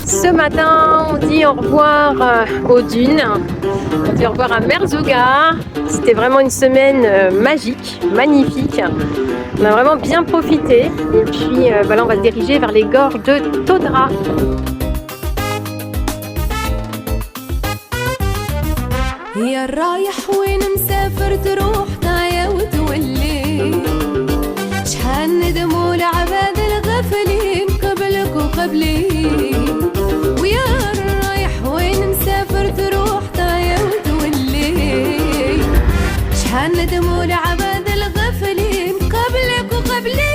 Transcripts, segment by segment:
Ce matin, on dit au revoir aux dunes, on dit au revoir à Merzouga. C'était vraiment une semaine magique, magnifique. On a vraiment bien profité. Et puis là, on va se diriger vers les gorges de Todra. يا رايح وين مسافر تروح نايا وتولي شحال ندموا لعباد الغفلين قبلك وقبلي ويا رايح وين مسافر تروح نايا وتولي شحال ندموا لعباد الغفلين قبلك وقبلي.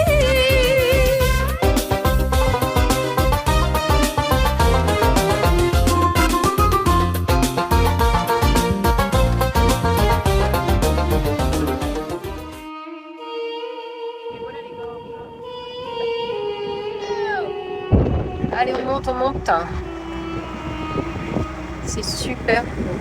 Allez, on monte, on monte. C'est super beau.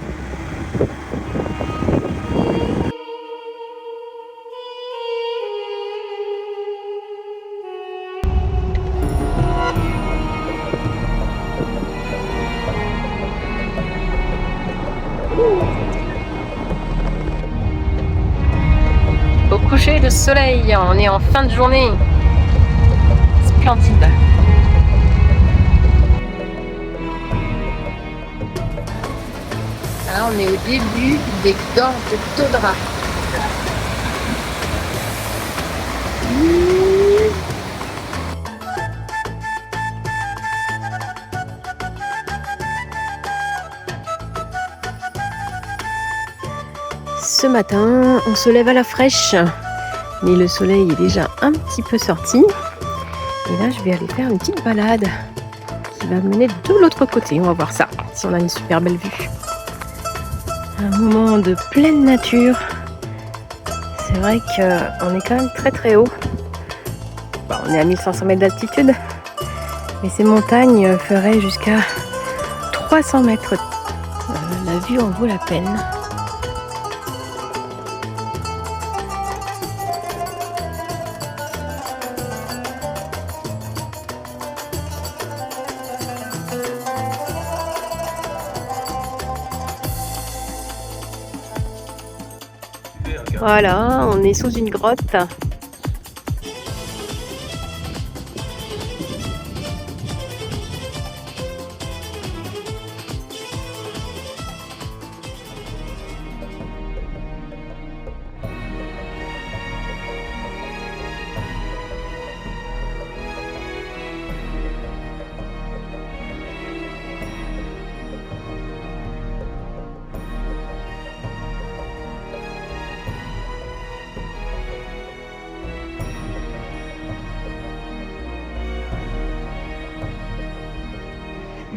Au coucher de soleil, on est en fin de journée. Splendide. Là, on est au début des gorges de Todra. Ce matin, on se lève à la fraîche, mais le soleil est déjà un petit peu sorti. Et là, je vais aller faire une petite balade qui va me mener de l'autre côté. On va voir ça, si on a une super belle vue. Un moment de pleine nature. C'est vrai qu'on est quand même très très haut. Bon, on est à 1500 mètres d'altitude, mais ces montagnes feraient jusqu'à 300 mètres. La vue en vaut la peine. Voilà, on est sous une grotte.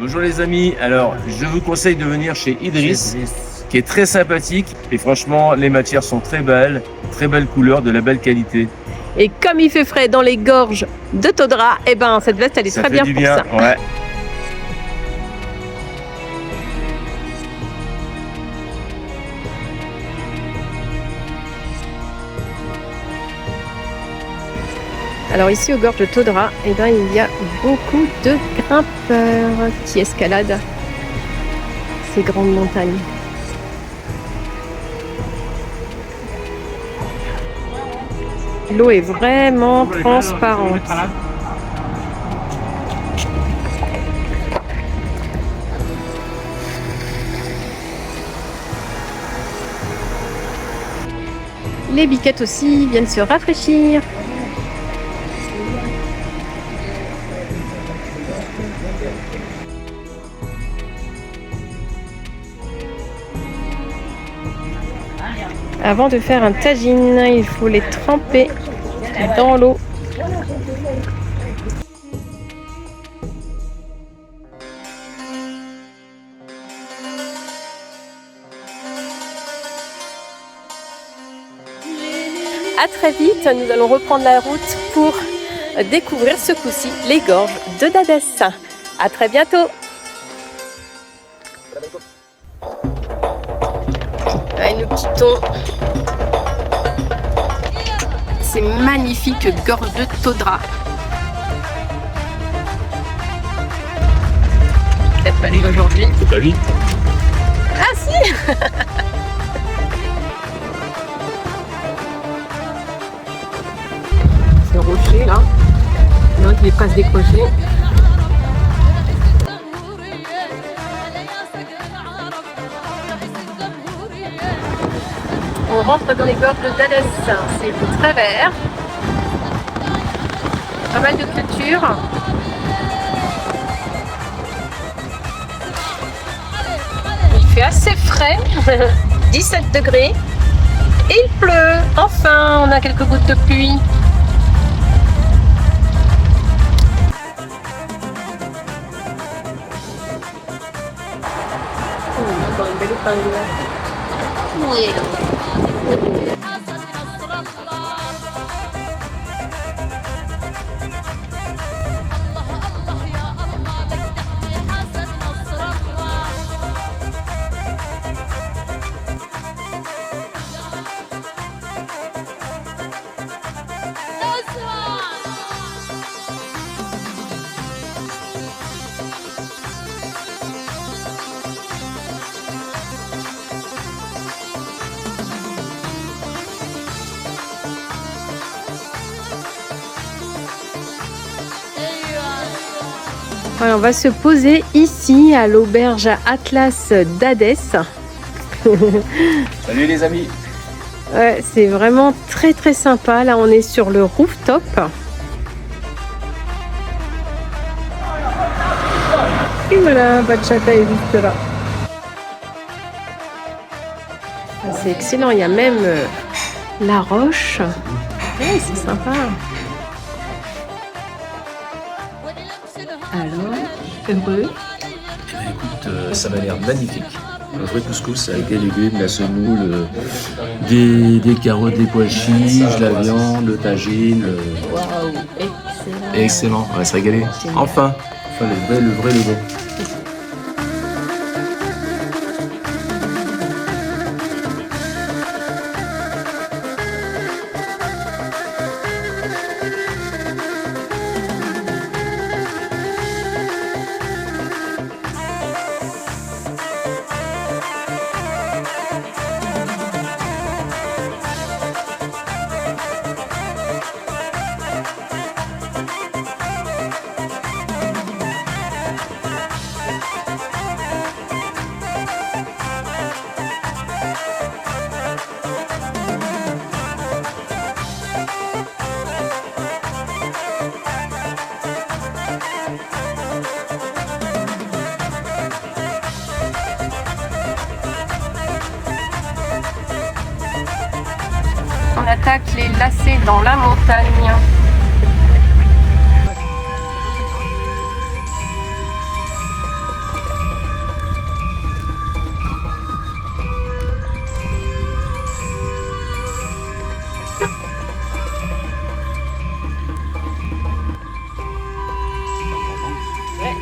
Bonjour les amis, alors je vous conseille de venir chez Idriss, qui est très sympathique et franchement les matières sont très belles couleurs, de la belle qualité. Et comme il fait frais dans les gorges de Todra, et ben cette veste elle est très bien pour ça. Ouais. Alors ici aux gorges de Todra, eh ben, il y a beaucoup de grimpeurs qui escaladent ces grandes montagnes. L'eau est vraiment transparente. Les biquettes aussi viennent se rafraîchir. Avant de faire un tagine, il faut les tremper dans l'eau. À très vite, nous allons reprendre la route pour découvrir ce coup-ci les gorges de Dadès. À très bientôt. Allez, nous quittons ces magnifiques gorges de Todra. pas lui aujourd'hui. C'est pas lui. Ah si. Ce rocher là, non, il est pas se décrocher. On rentre dans les gorges de Dadès, c'est très vert, pas mal de clôtures. Il fait assez frais, 17 degrés, et il pleut, enfin on a quelques gouttes de pluie. Encore une belle épingle. Oui. Ouais, on va se poser ici à l'auberge Atlas d'Adès. Salut les amis. Ouais, c'est vraiment très très sympa. Là, on est sur le rooftop. Et voilà, Bachata est juste là. Ah, c'est excellent. Il y a même la roche. Ouais, c'est sympa. Alors, heureux? Écoute, ça m'a l'air magnifique. Un vrai couscous avec des légumes, la semoule, des carottes, des pois chiches, la viande, le tagine. Waouh, excellent. Excellent, on va se régaler. Génial. Enfin, le vrai, le bon. On attaque les lacets dans la montagne. Ouais.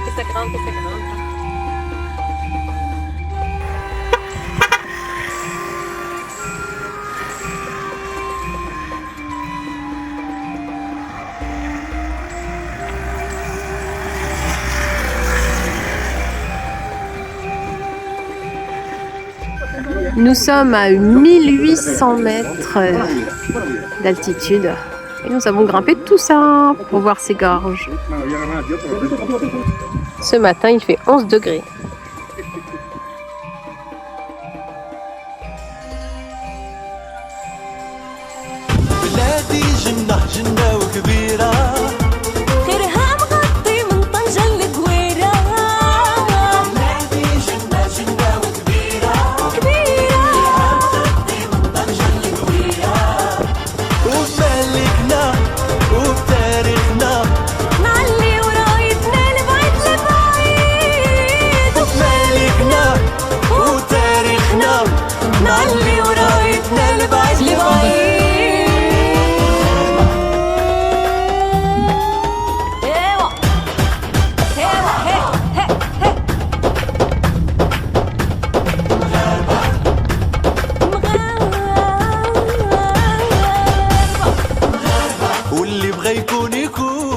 Et ça grimpe, et ça grimpe. Nous sommes à 1800 mètres d'altitude et nous avons grimpé tout ça pour voir ces gorges. Ce matin, il fait 11 degrés. واللي بغى يكون يكون